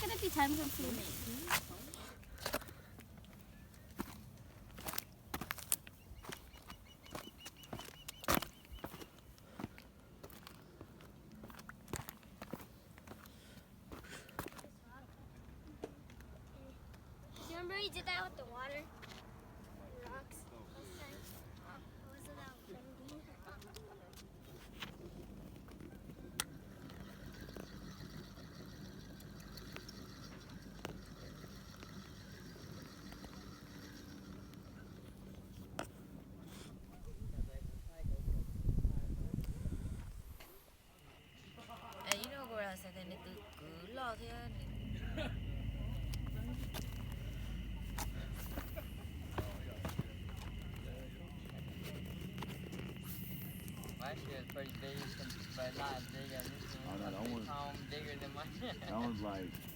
gonna be time consuming. Remember we did that with the water and rocks last time? Wasn't that windy? You know cô ra sẽ nên tự cứ lo thế My shit is pretty big, but not as big as this one. Oh, no, that one's bigger than mine. that one's like